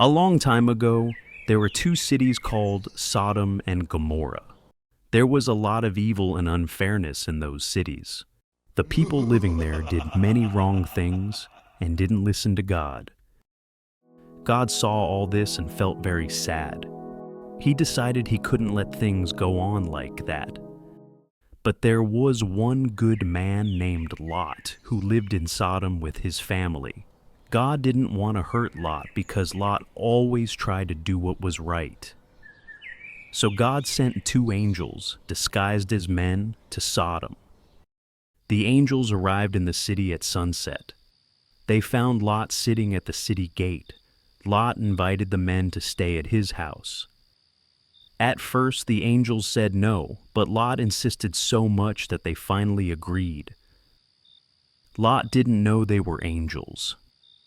A long time ago, there were two cities called Sodom and Gomorrah. There was a lot of evil and unfairness in those cities. The people living there did many wrong things and didn't listen to God. God saw all this and felt very sad. He decided he couldn't let things go on like that. But there was one good man named Lot who lived in Sodom with his family. God didn't want to hurt Lot because Lot always tried to do what was right. So God sent two angels, disguised as men, to Sodom. The angels arrived in the city at sunset. They found Lot sitting at the city gate. Lot invited the men to stay at his house. At first, the angels said no, but Lot insisted so much that they finally agreed. Lot didn't know they were angels,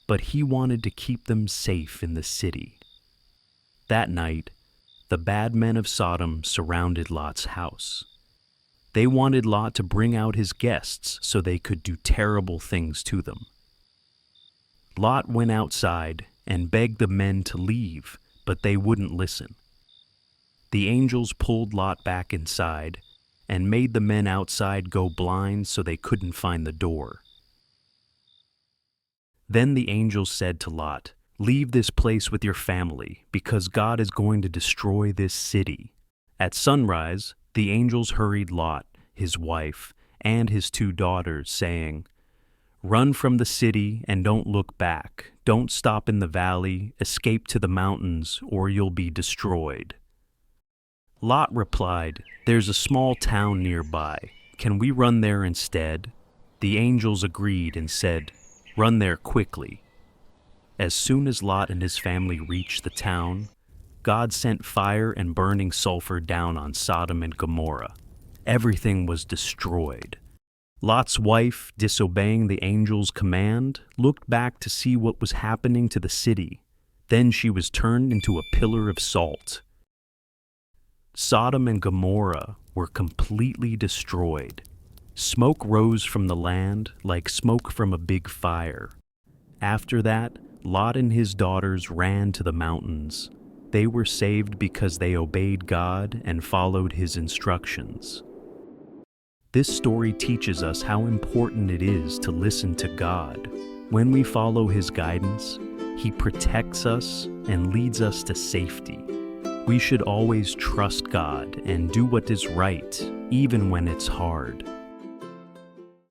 but he wanted to keep them safe in the city. That night, the bad men of Sodom surrounded Lot's house. They wanted Lot to bring out his guests so they could do terrible things to them. Lot went outside and begged the men to leave, but they wouldn't listen. The angels pulled Lot back inside and made the men outside go blind so they couldn't find the door. Then the angels said to Lot, "Leave this place with your family, because God is going to destroy this city." At sunrise, the angels hurried Lot, his wife, and his two daughters, saying, "Run from the city and don't look back. Don't stop in the valley, escape to the mountains, or you'll be destroyed." Lot replied, "There's a small town nearby. Can we run there instead?" The angels agreed and said, "Run there quickly." As soon as Lot and his family reached the town, God sent fire and burning sulfur down on Sodom and Gomorrah. Everything was destroyed. Lot's wife, disobeying the angel's command, looked back to see what was happening to the city. Then she was turned into a pillar of salt. Sodom and Gomorrah were completely destroyed. Smoke rose from the land like smoke from a big fire. After that, Lot and his daughters ran to the mountains. They were saved because they obeyed God and followed his instructions. This story teaches us how important it is to listen to God. When we follow his guidance, he protects us and leads us to safety. We should always trust God and do what is right, even when it's hard.